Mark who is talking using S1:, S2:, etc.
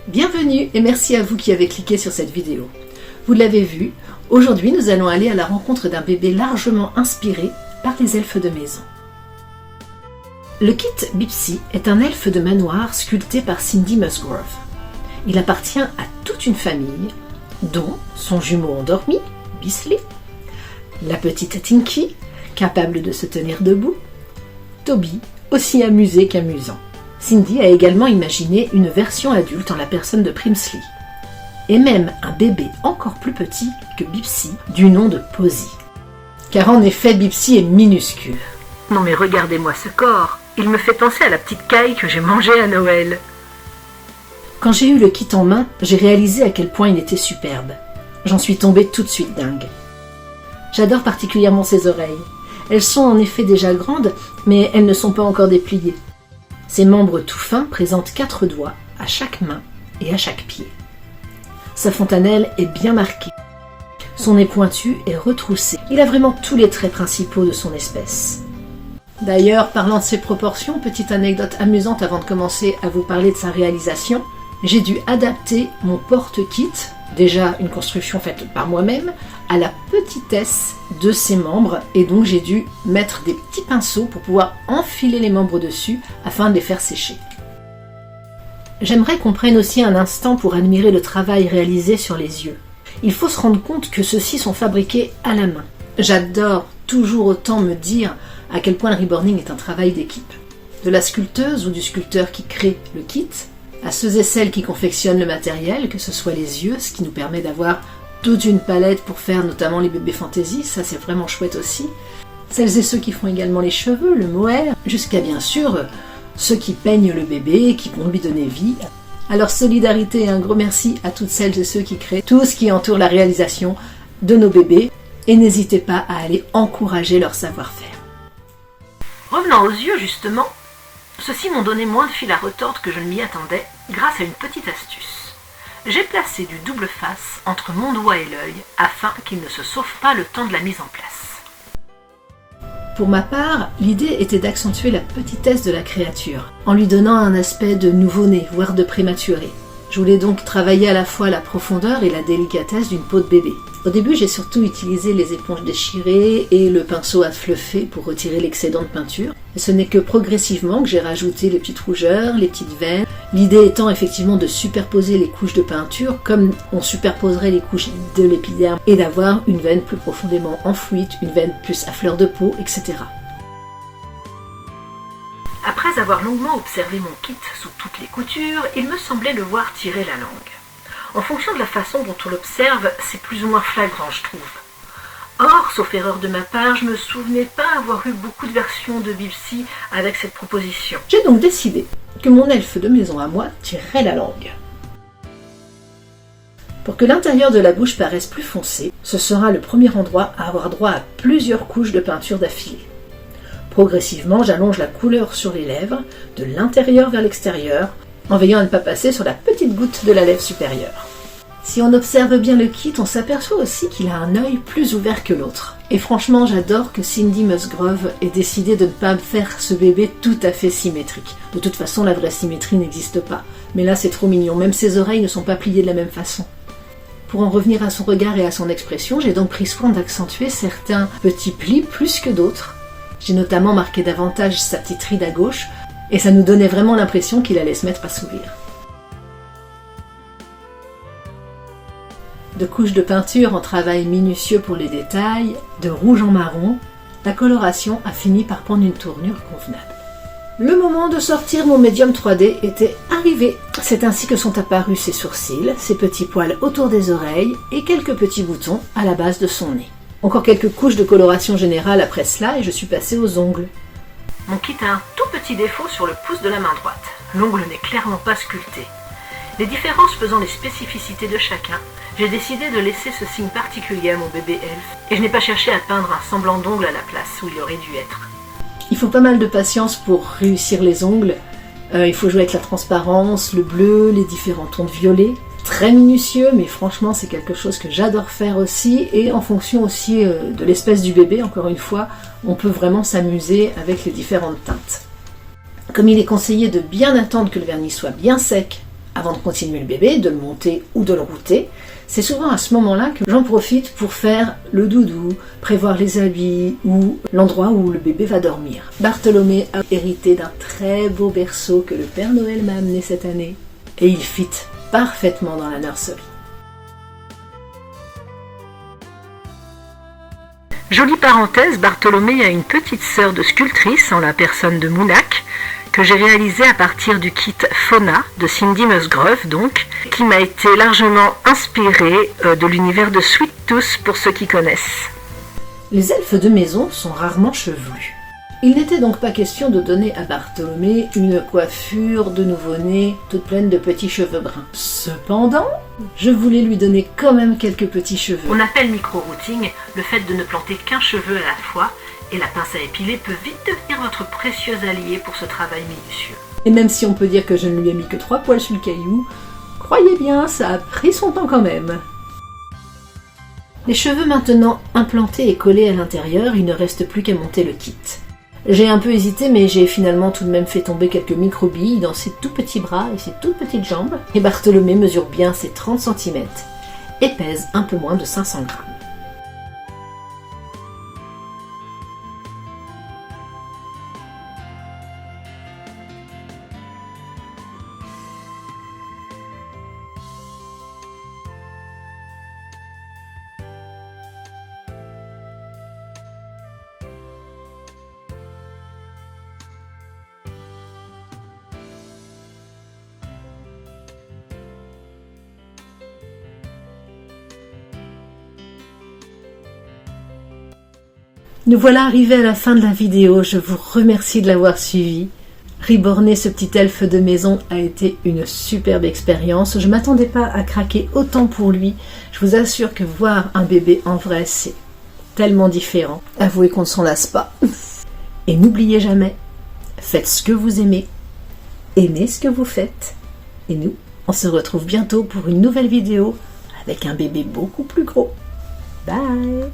S1: Bienvenue et merci à vous qui avez cliqué sur cette vidéo. Vous l'avez vu, aujourd'hui nous allons aller à la rencontre d'un bébé largement inspiré par les elfes de maison. Le kit Bipsy est un elfe de manoir sculpté par Cindy Musgrove. Il appartient à toute une famille, dont son jumeau endormi, Bisley, la petite Tinky, capable de se tenir debout, Toby, aussi amusé qu'amusant. Cindy a également imaginé une version adulte en la personne de Primsley, et même un bébé encore plus petit que Bipsy, du nom de Posy. Car en effet, Bipsy est minuscule. Non mais regardez-moi ce corps, il me fait penser à la petite caille que j'ai mangée à Noël. Quand j'ai eu le kit en main, j'ai réalisé à quel point il était superbe. J'en suis tombée tout de suite dingue. J'adore particulièrement ses oreilles. Elles sont en effet déjà grandes, mais elles ne sont pas encore dépliées. Ses membres tout fins présentent 4 doigts à chaque main et à chaque pied. Sa fontanelle est bien marquée. Son nez pointu est retroussé. Il a vraiment tous les traits principaux de son espèce. D'ailleurs, parlant de ses proportions, petite anecdote amusante avant de commencer à vous parler de sa réalisation, j'ai dû adapter mon porte-kit, déjà une construction faite par moi-même, à la petitesse de ses membres, et donc j'ai dû mettre des petits pinceaux pour pouvoir enfiler les membres dessus afin de les faire sécher. J'aimerais qu'on prenne aussi un instant pour admirer le travail réalisé sur les yeux. Il faut se rendre compte que ceux-ci sont fabriqués à la main. J'adore toujours autant me dire à quel point le reborning est un travail d'équipe. De la sculpteuse ou du sculpteur qui crée le kit, à ceux et celles qui confectionnent le matériel, que ce soit les yeux, ce qui nous permet d'avoir toute une palette pour faire notamment les bébés fantaisie, ça c'est vraiment chouette aussi. Celles et ceux qui font également les cheveux, le mohair, jusqu'à bien sûr ceux qui peignent le bébé, qui vont lui donner vie. Alors solidarité et un gros merci à toutes celles et ceux qui créent tout ce qui entoure la réalisation de nos bébés, et n'hésitez pas à aller encourager leur savoir-faire. Revenant aux yeux justement, ceux-ci m'ont donné moins de fil à retordre que je ne m'y attendais grâce à une petite astuce. J'ai placé du double face entre mon doigt et l'œil afin qu'il ne se sauve pas le temps de la mise en place. Pour ma part, l'idée était d'accentuer la petitesse de la créature en lui donnant un aspect de nouveau-né, voire de prématuré. Je voulais donc travailler à la fois la profondeur et la délicatesse d'une peau de bébé. Au début, j'ai surtout utilisé les éponges déchirées et le pinceau à fluffer pour retirer l'excédent de peinture. Et ce n'est que progressivement que j'ai rajouté les petites rougeurs, les petites veines. L'idée étant effectivement de superposer les couches de peinture comme on superposerait les couches de l'épiderme et d'avoir une veine plus profondément enfouie, une veine plus à fleur de peau, etc. Après avoir longuement observé mon kit sous toutes les coutures, il me semblait le voir tirer la langue. En fonction de la façon dont on l'observe, c'est plus ou moins flagrant, je trouve. Or, sauf erreur de ma part, je ne me souvenais pas avoir eu beaucoup de versions de Bipsy avec cette proposition. J'ai donc décidé que mon elfe de maison à moi tirerait la langue. Pour que l'intérieur de la bouche paraisse plus foncé, ce sera le premier endroit à avoir droit à plusieurs couches de peinture d'affilée. Progressivement, j'allonge la couleur sur les lèvres, de l'intérieur vers l'extérieur, en veillant à ne pas passer sur la petite goutte de la lèvre supérieure. Si on observe bien le kit, on s'aperçoit aussi qu'il a un œil plus ouvert que l'autre. Et franchement, j'adore que Cindy Musgrove ait décidé de ne pas faire ce bébé tout à fait symétrique. De toute façon, la vraie symétrie n'existe pas. Mais là, c'est trop mignon. Même ses oreilles ne sont pas pliées de la même façon. Pour en revenir à son regard et à son expression, j'ai donc pris soin d'accentuer certains petits plis plus que d'autres. J'ai notamment marqué davantage sa petite ride à gauche, et ça nous donnait vraiment l'impression qu'il allait se mettre à sourire. De couches de peinture en travail minutieux pour les détails, de rouge en marron, la coloration a fini par prendre une tournure convenable. Le moment de sortir mon médium 3D était arrivé. C'est ainsi que sont apparus ses sourcils, ses petits poils autour des oreilles et quelques petits boutons à la base de son nez. Encore quelques couches de coloration générale après cela et je suis passée aux ongles. Mon kit a un tout petit défaut sur le pouce de la main droite. L'ongle n'est clairement pas sculpté. Les différences faisant les spécificités de chacun, j'ai décidé de laisser ce signe particulier à mon bébé elfe et je n'ai pas cherché à peindre un semblant d'ongle à la place où il aurait dû être. Il faut pas mal de patience pour réussir les ongles. Il faut jouer avec la transparence, le bleu, les différents tons de violet. Très minutieux, mais franchement c'est quelque chose que j'adore faire aussi, et en fonction aussi de l'espèce du bébé, encore une fois, on peut vraiment s'amuser avec les différentes teintes. Comme il est conseillé de bien attendre que le vernis soit bien sec Avant de continuer le bébé, de le monter ou de le router, c'est souvent à ce moment-là que j'en profite pour faire le doudou, prévoir les habits ou l'endroit où le bébé va dormir. Bartholomé a hérité d'un très beau berceau que le Père Noël m'a amené cette année et il fit parfaitement dans la nursery. Jolie parenthèse, Bartholomé a une petite sœur de sculptrice en la personne de Mounak, que j'ai réalisé à partir du kit Fauna de Cindy Musgrove, donc, qui m'a été largement inspiré de l'univers de Sweet Tooth pour ceux qui connaissent. Les elfes de maison sont rarement chevelus. Il n'était donc pas question de donner à Bartholomé une coiffure de nouveau-né toute pleine de petits cheveux bruns. Cependant, je voulais lui donner quand même quelques petits cheveux. On appelle micro-rooting le fait de ne planter qu'un cheveu à la fois, et la pince à épiler peut vite devenir votre précieux allié pour ce travail minutieux. Et même si on peut dire que je ne lui ai mis que 3 poils sur le caillou, croyez bien, ça a pris son temps quand même. Les cheveux maintenant implantés et collés à l'intérieur, il ne reste plus qu'à monter le kit. J'ai un peu hésité, mais j'ai finalement tout de même fait tomber quelques micro-billes dans ses tout petits bras et ses toutes petites jambes, et Bartholomé mesure bien ses 30 cm et pèse un peu moins de 500 grammes. Nous voilà arrivés à la fin de la vidéo, je vous remercie de l'avoir suivi. Reborner ce petit elfe de maison a été une superbe expérience, je ne m'attendais pas à craquer autant pour lui. Je vous assure que voir un bébé en vrai, c'est tellement différent. Avouez qu'on ne s'en lasse pas. Et n'oubliez jamais, faites ce que vous aimez, aimez ce que vous faites. Et nous, on se retrouve bientôt pour une nouvelle vidéo avec un bébé beaucoup plus gros. Bye!